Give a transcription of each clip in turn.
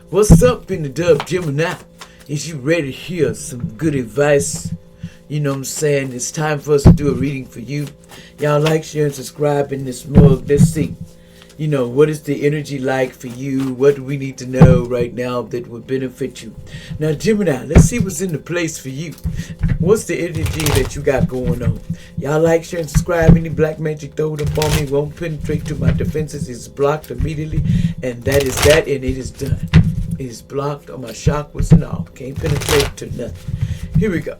What's up in the dub, Gemini? Is you ready to hear some good advice? You know what I'm saying? It's time for us to do a reading for you. Y'all like, share, and subscribe in this mug. Let's see. You know, what is the energy like for you? What do we need to know right now that would benefit you? Now, Gemini, let's see what's in the place for you. What's the energy that you got going on? Y'all like, share, and subscribe. Any black magic throw up on me won't penetrate to my defenses. It's blocked immediately. And that is that, and it is done. It is blocked on my chakras and all. Can't penetrate to nothing. Here we go.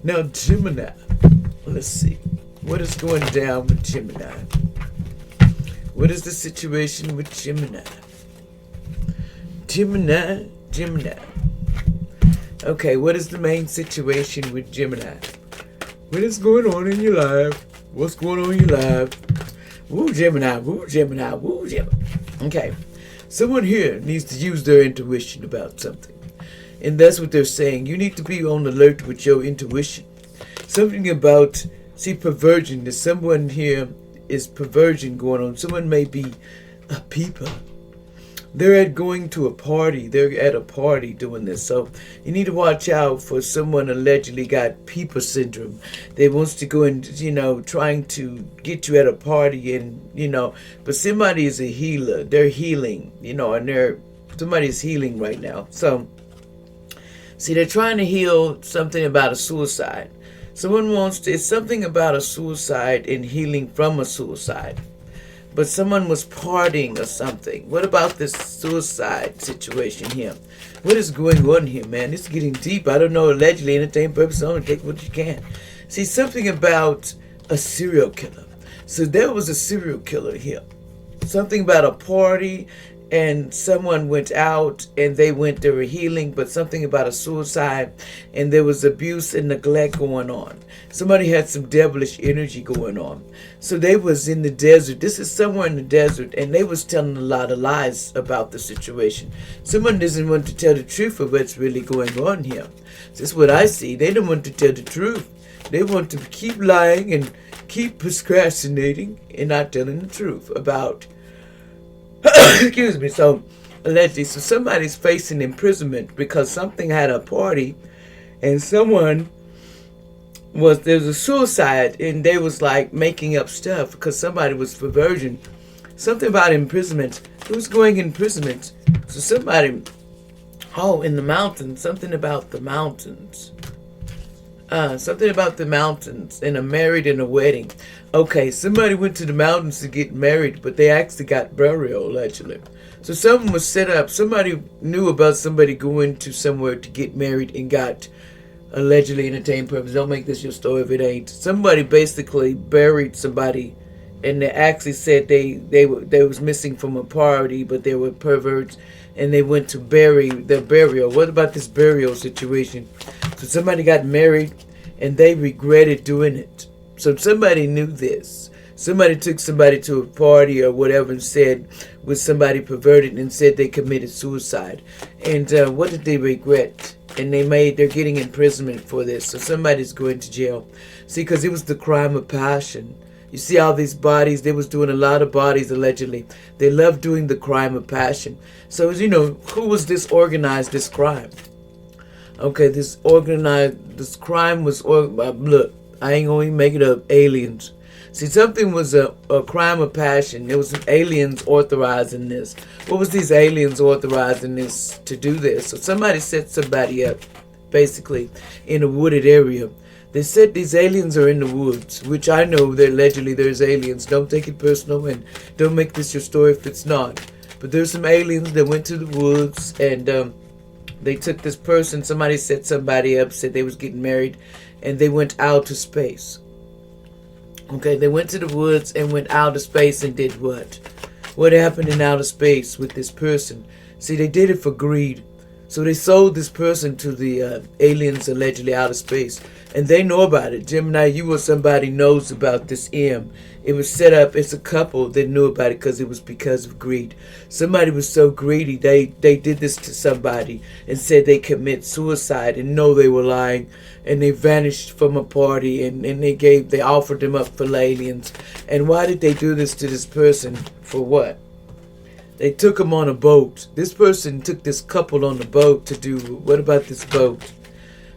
Now, Gemini, let's see. What is going down with Gemini? What is the situation with Gemini? Gemini. Okay, what is the main situation with Gemini? What is going on in your life? What's going on in your life? Woo, Gemini, woo, Gemini, woo, Gemini. Okay, someone here needs to use their intuition about something. And that's what they're saying. You need to be on alert with your intuition. Something about, see, perversion. There's someone here is perversion going on. Someone may be a peeper. They're going to a party. They're at a party doing this. So you need to watch out for someone allegedly got peeper syndrome. They wants to go and, trying to get you at a party and, but somebody is a healer. They're healing, and somebody's healing right now. So, see, they're trying to heal something about a suicide. Someone wants to, it's something about a suicide and healing from a suicide. But someone was partying or something. What about this suicide situation here? What is going on here, man? It's getting deep. I don't know, allegedly, entertainment purpose only. Take what you can. See, something about a serial killer. So there was a serial killer here. Something about a party and someone went out and they were healing, but something about a suicide and there was abuse and neglect going on. Somebody had some devilish energy going on. So they was in the desert. This is somewhere in the desert, and they was telling a lot of lies about the situation. Someone doesn't want to tell the truth of what's really going on here. This is what I see. They don't want to tell the truth. They want to keep lying and keep procrastinating and not telling the truth about excuse me. So allegedly, so somebody's facing imprisonment because something had a party and there's a suicide and they was like making up stuff because somebody was perversion. Something about imprisonment. Who's going in imprisonment? So somebody, in the mountains, something about the mountains. Something about the mountains and a married and a wedding. Okay, somebody went to the mountains to get married, but they actually got burial, allegedly. So something was set up. Somebody knew about somebody going to somewhere to get married and got allegedly entertainment purpose. Don't make this your story if it ain't. Somebody basically buried somebody, and they actually said they was missing from a party, but they were perverts, and they went to bury their burial. What about this burial situation? So somebody got married and they regretted doing it. So somebody knew this. Somebody took somebody to a party or whatever and said, was somebody perverted and said they committed suicide. And what did they regret? And they're getting imprisonment for this. So somebody's going to jail. See, because it was the crime of passion. You see all these bodies, they was doing a lot of bodies allegedly. They loved doing the crime of passion. So, who was this crime? Okay, this crime was, look, I ain't gonna even make it up, aliens. See, something was a crime of passion. There was some aliens authorizing this. What was these aliens authorizing this to do this? So somebody set somebody up, basically, in a wooded area. They said these aliens are in the woods, which I know that allegedly there's aliens. Don't take it personal and don't make this your story if it's not. But there's some aliens that went to the woods and they took this person. Somebody set somebody up, said they was getting married, and they went out to space. Okay, they went to the woods and went out of space and did what? What happened in outer space with this person? See, they did it for greed. So they sold this person to the aliens allegedly out of space. And they know about it. Gemini, you or somebody knows about this M. It was set up, it's a couple that knew about it because it was because of greed. Somebody was so greedy, they did this to somebody and said they commit suicide and know they were lying. And they vanished from a party and they offered them up for aliens. And why did they do this to this person? For what? They took them on a boat. This person took this couple on the boat to do, what about this boat?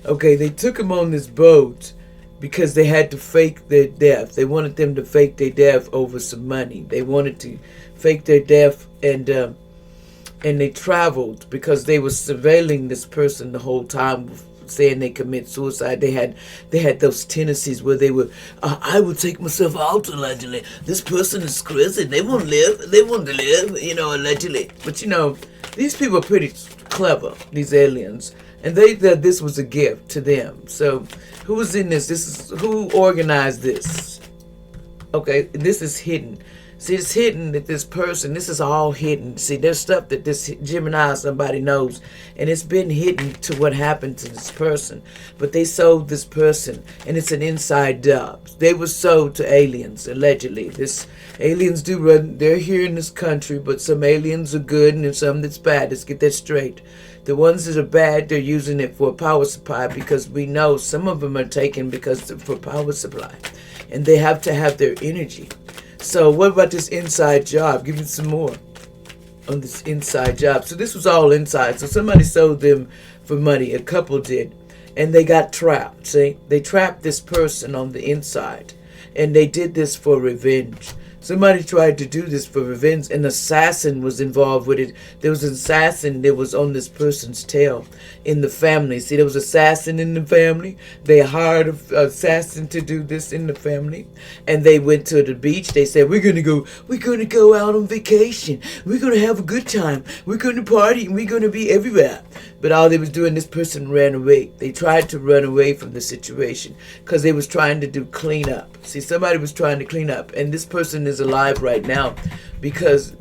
Okay, they took them on this boat because they had to fake their death. They wanted them to fake their death over some money. They wanted to fake their death, and they traveled because they were surveilling this person the whole time, saying they commit suicide. They had those tendencies where they were, I would take myself out allegedly. This person is crazy. They won't live. They want to live, allegedly. But these people are pretty clever, these aliens, and they that this was a gift to them. So who was in this? Who organized this? Okay, this is hidden. See, it's hidden that this person, this is all hidden. See, there's stuff that this Gemini or somebody knows, and it's been hidden to what happened to this person. But they sold this person, and it's an inside job. They were sold to aliens, allegedly. Aliens do run, they're here in this country, but some aliens are good and some that's bad. Let's get that straight. The ones that are bad, they're using it for a power supply, because we know some of them are taken because for power supply. And they have to have their energy. So what about this inside job? Give me some more on this inside job. So this was all inside. So somebody sold them for money. A couple did. And they got trapped. See? They trapped this person on the inside. And they did this for revenge. Somebody tried to do this for revenge. An assassin was involved with it. There was an assassin that was on this person's tail in the family. See, there was an assassin in the family. They hired an assassin to do this in the family. And they went to the beach. They said, we're gonna go out on vacation. We're gonna have a good time. We're gonna party, and we're gonna be everywhere. But all they was doing, this person ran away. They tried to run away from the situation because they was trying to do cleanup. See, somebody was trying to clean up, and this person is alive right now because,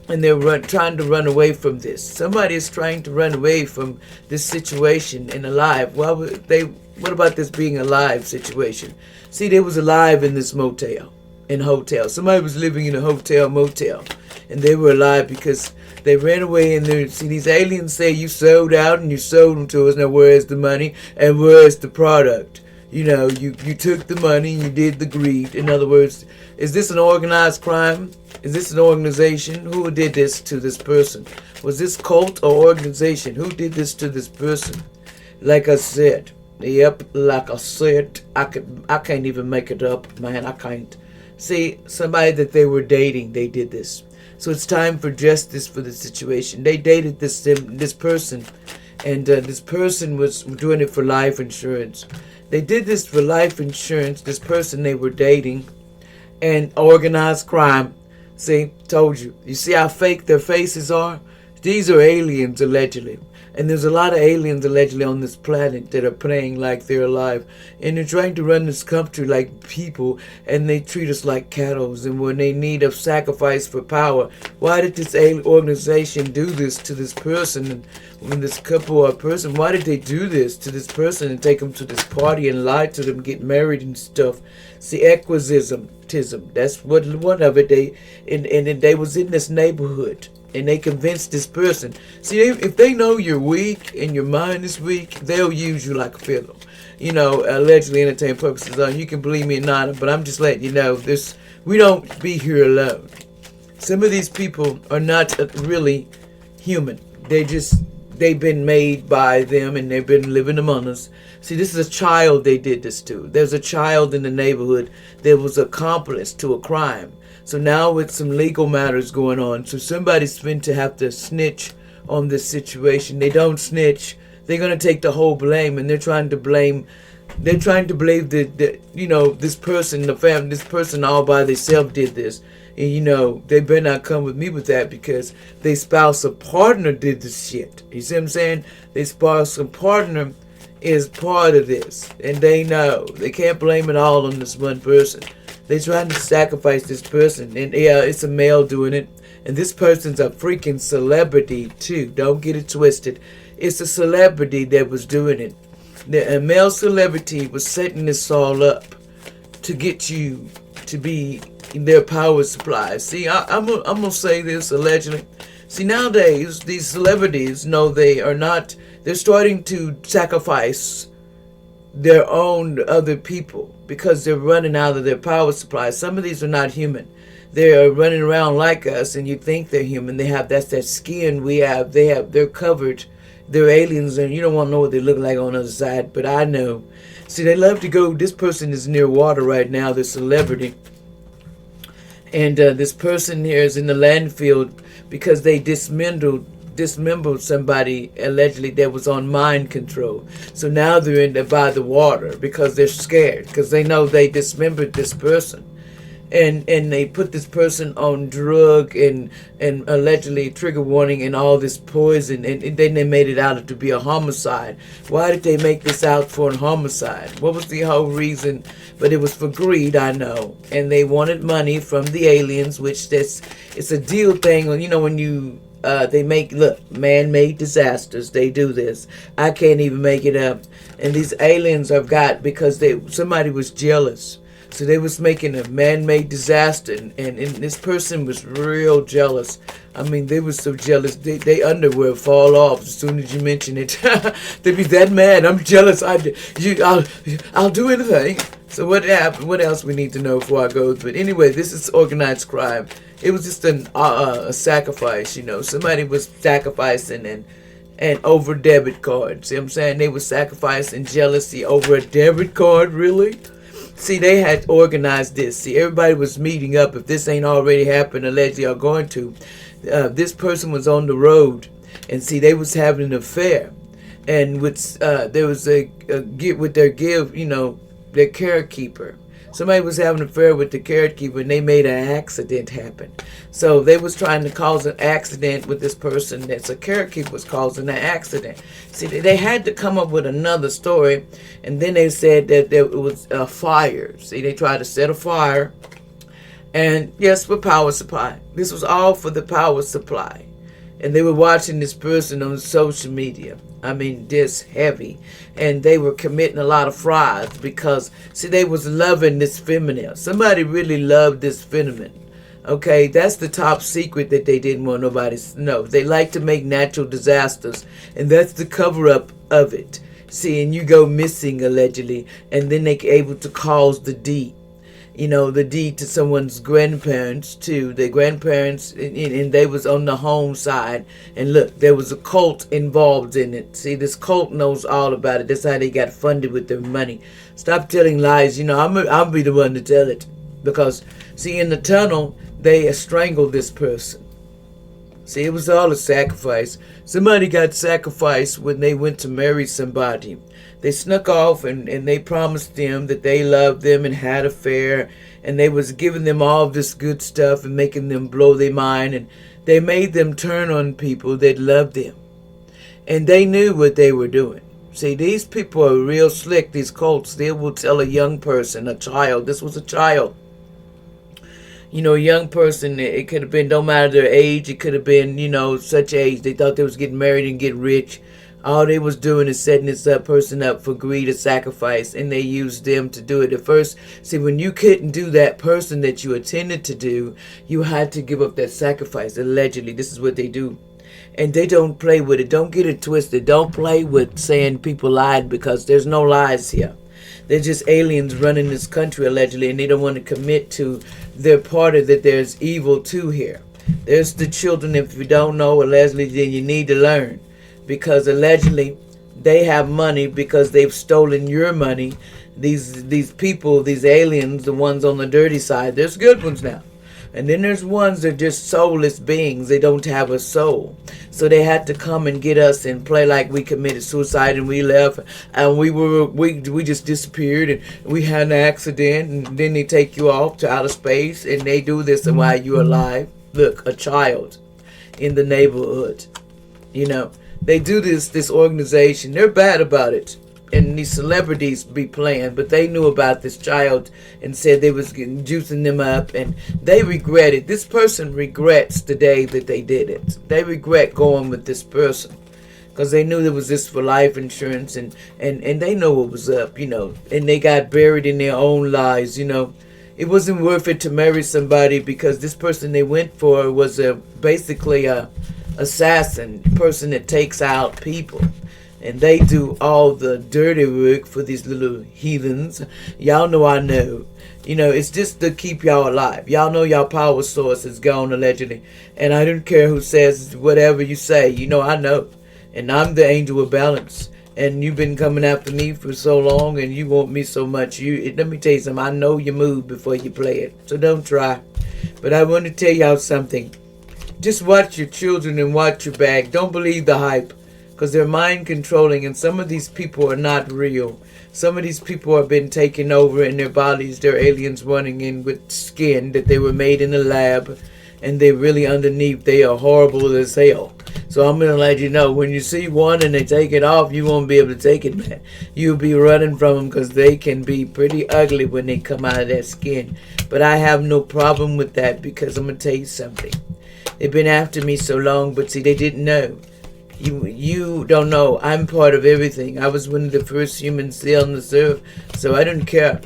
and they're trying to run away from this. Somebody is trying to run away from this situation and alive. Why would they? What about this being alive situation? See, they was alive in this hotel. Somebody was living in a motel, and they were alive because they ran away. And see, these aliens say you sold out and you sold them to us. Now where's the money and where's the product? You took the money and you did the greed. In other words, is this an organized crime? Is this an organization? Who did this to this person? Was this cult or organization? Who did this to this person? Like I said, I can't even make it up, man. I can't. See, somebody that they were dating, they did this. So it's time for justice for the situation. They dated this person, and this person was doing it for life insurance. They did this for life insurance, this person they were dating, and organized crime. See, told you. You see how fake their faces are? These are aliens, allegedly. And there's a lot of aliens, allegedly, on this planet that are playing like they're alive. And they're trying to run this country like people, and they treat us like cattle. And when they need a sacrifice for power, why did this organization do this to this person? And when this couple or person, why did they do this to this person and take them to this party and lie to them, get married and stuff? See, equism, that's what one of it. And they was in this neighborhood. And they convinced this person. See, if they know you're weak and your mind is weak, they'll use you like a fiddle. Allegedly entertainment purposes. You can believe me or not, but I'm just letting you know this. We don't be here alone. Some of these people are not really human. They've been made by them, and they've been living among us. See, this is a child they did this to. There's a child in the neighborhood that was accomplice to a crime. So now with some legal matters going on, so somebody's going to have to snitch on this situation. They don't snitch. They're going to take the whole blame, and they're trying to blame this person, the family, this person all by themselves did this. And they better not come with me with that, because their spouse or partner did this shit. You see what I'm saying? Their spouse or partner is part of this, and they know. They can't blame it all on this one person. They're trying to sacrifice this person. And yeah, it's a male doing it. And this person's a freaking celebrity too. Don't get it twisted. It's a celebrity that was doing it. A male celebrity was setting this all up to get you to be in their power supply. See, I'm gonna say this allegedly. See, nowadays, these celebrities know they're starting to sacrifice their own other people because they're running out of their power supply. Some of these are not human. they're running around like us, and you think they're human. That's that skin we have. They're covered. They're aliens, and you don't want to know what they look like on the other side. But I know. See, they love to go. This person is near water right now. This celebrity, and this person here is in the landfill because they dismembered somebody allegedly that was on mind control. So now they're in there by the water because they're scared, because they know they dismembered this person, and they put this person on drug and allegedly trigger warning and all this poison, and then they made it out to be a homicide. Why did they make this out for a homicide? What was the whole reason? But it was for greed, I know, and they wanted money from the aliens, which it's a deal thing. When you they make, look, man-made disasters. They do this. I can't even make it up. And these aliens have got, because somebody was jealous. So they was making a man-made disaster, and this person was real jealous. I mean, they were so jealous. They underwear fall off as soon as you mention it. They'd be that mad. I'm jealous. I'll do anything. So what happened? What else we need to know before I go? But anyway, this is organized crime. It was just a sacrifice, Somebody was sacrificing and over debit card. See what I'm saying? They were sacrificing jealousy over a debit card, really? See, they had organized this. See, everybody was meeting up. If this ain't already happened, allegedly, or going to. This person was on the road, and see, they was having an affair. And there was their carekeeper. Somebody was having an affair with the carekeeper, and they made an accident happen. So they was trying to cause an accident with this person. That's a carekeeper was causing an accident. See, they had to come up with another story, and then they said that there was a fire. See, they tried to set a fire, and yes, for power supply. This was all for the power supply. And they were watching this person on social media. I mean, this heavy. And they were committing a lot of frauds because, see, they was loving this feminine. Somebody really loved this feminine. Okay, that's the top secret that they didn't want nobody to know. They like to make natural disasters, and that's the cover-up of it. See, and you go missing, allegedly, and then they able to cause the deed. The deed to someone's grandparents too. Their grandparents, and they was on the home side. And look, there was a cult involved in it. See, this cult knows all about it. That's how they got funded with their money. Stop telling lies. I'll be the one to tell it. Because, see, in the tunnel, they strangled this person. See, it was all a sacrifice. Somebody got sacrificed when they went to marry somebody. They snuck off and they promised them that they loved them and had an affair, and they was giving them all this good stuff and making them blow their mind, and they made them turn on people that loved them. And they knew what they were doing. See, these people are real slick, these cults. They will tell a young person, a child. This was a child. A young person, it could have been, don't matter their age, it could have been, such age. They thought they was getting married and get rich. All they was doing is setting this person up for greed or sacrifice, and they used them to do it. At first, see, when you couldn't do that person that you intended to do, you had to give up that sacrifice. Allegedly, this is what they do. And they don't play with it. Don't get it twisted. Don't play with saying people lied, because there's no lies here. They're just aliens running this country, allegedly, and they don't want to commit to their part of that there's evil too here. There's the children. If you don't know, allegedly, then you need to learn. Because allegedly, they have money because they've stolen your money. These people, these aliens, the ones on the dirty side, there's good ones now. And then there's ones that are just soulless beings. They don't have a soul. So they had to come and get us and play like we committed suicide and we left. And we just disappeared and we had an accident. And then they take you off to outer space. And they do this while you're alive. Look, a child in the neighborhood. They do this organization. They're bad about it. And these celebrities be playing. But they knew about this child and said they was juicing them up. And they regret it. This person regrets the day that they did it. They regret going with this person. Because they knew there was this for life insurance. And they know what was up, And they got buried in their own lies, It wasn't worth it to marry somebody because this person they went for was basically a assassin, person that takes out people. And they do all the dirty work for these little heathens. Y'all know I know. It's just to keep y'all alive. Y'all know y'all power source is gone allegedly. And I don't care who says whatever you say. I know. And I'm the angel of balance. And you've been coming after me for so long and you want me so much. Let me tell you something. I know you move before you play it. So don't try. But I want to tell y'all something. Just watch your children and watch your back. Don't believe the hype. Because they're mind controlling, and some of these people are not real. Some of these people have been taken over in their bodies. They're aliens running in with skin that they were made in a lab, and they're really underneath. They are horrible as hell. So I'm going to let you know, when you see one and they take it off, you won't be able to take it back. You'll be running from them because they can be pretty ugly when they come out of that skin. But I have no problem with that, because I'm going to tell you something. They've been after me so long, but see, they didn't know. You don't know. I'm part of everything. I was one of the first humans still on this earth, so I don't care.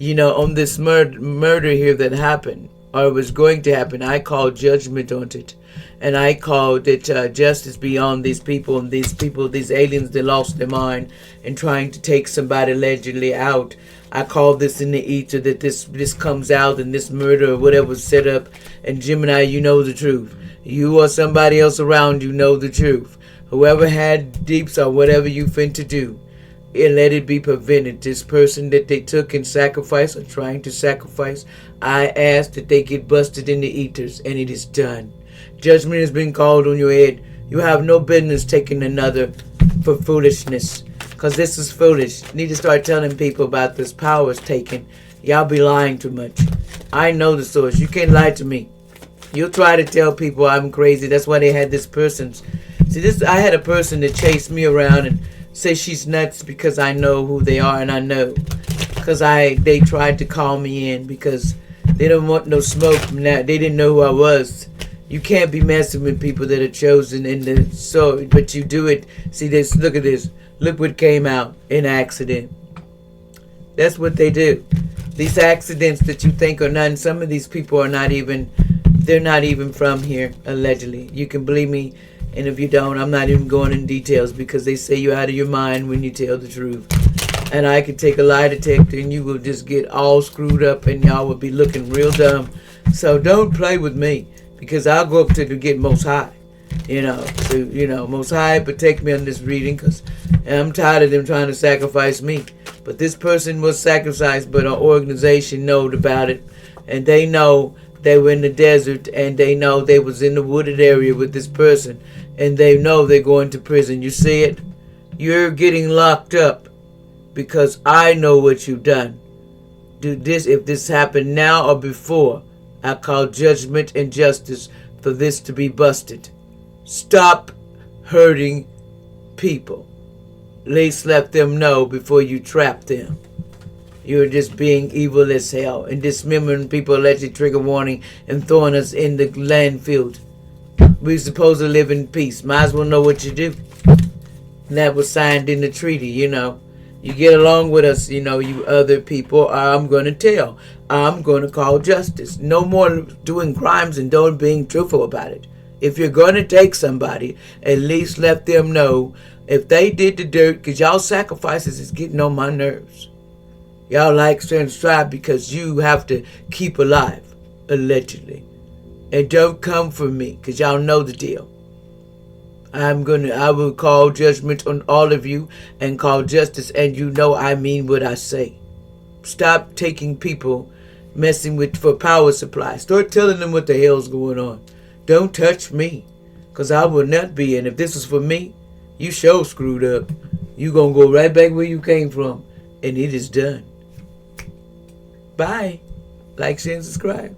On this murder here that happened, or was going to happen, I called judgment on it. And I called it justice beyond these people. And these aliens, they lost their mind and trying to take somebody allegedly out. I called this in the ether that this comes out, and this murder or whatever was set up. And Gemini, you know the truth. You or somebody else around you know the truth. Whoever had deeps or whatever you fin to do, let it be prevented. This person that they took and sacrificed or trying to sacrifice, I ask that they get busted in the ethers, and it is done. Judgment has been called on your head. You have no business taking another for foolishness, because this is foolish. You need to start telling people about this power is taken. Y'all be lying too much. I know the source. You can't lie to me. You'll try to tell people I'm crazy. That's why they had this person's. See, I had a person that chased me around and say she's nuts because I know who they are, and I know. Because they tried to call me in because they don't want no smoke from that. They didn't know who I was. You can't be messing with people that are chosen in the soul, but you do it. See this, look at this. Look what came out in accident. That's what they do. These accidents that you think are none, some of these people are they're not even from here, allegedly. You can believe me. And if you don't, I'm not even going in details, because they say you're out of your mind when you tell the truth. And I could take a lie detector and you will just get all screwed up and y'all will be looking real dumb. So don't play with me, because I'll go up to get Most High. Most High protect me on this reading, because I'm tired of them trying to sacrifice me. But this person was sacrificed, but our organization knowed about it. And they know they were in the desert, and they know they was in the wooded area with this person. And they know they're going to prison. You see it? You're getting locked up because I know what you've done. If this happened now or before, I call judgment and justice for this to be busted. Stop hurting people. At least let them know before you trap them. You're just being evil as hell and dismembering people, alleged trigger warning, and throwing us in the landfill. We're supposed to live in peace. Might as well know what you do. And that was signed in the treaty, You get along with us, you other people, or I'm going to tell. I'm going to call justice. No more doing crimes and don't being truthful about it. If you're going to take somebody, at least let them know if they did the dirt, because y'all sacrifices is getting on my nerves. Y'all like certain strive because you have to keep alive, allegedly. And don't come for me, because y'all know the deal. I will call judgment on all of you and call justice, and I mean what I say. Stop taking people messing with for power supply. Start telling them what the hell's going on. Don't touch me, because I will not be. And if this is for me, you sure screwed up. You gonna go right back where you came from, and it is done. Bye. Like, share, and subscribe.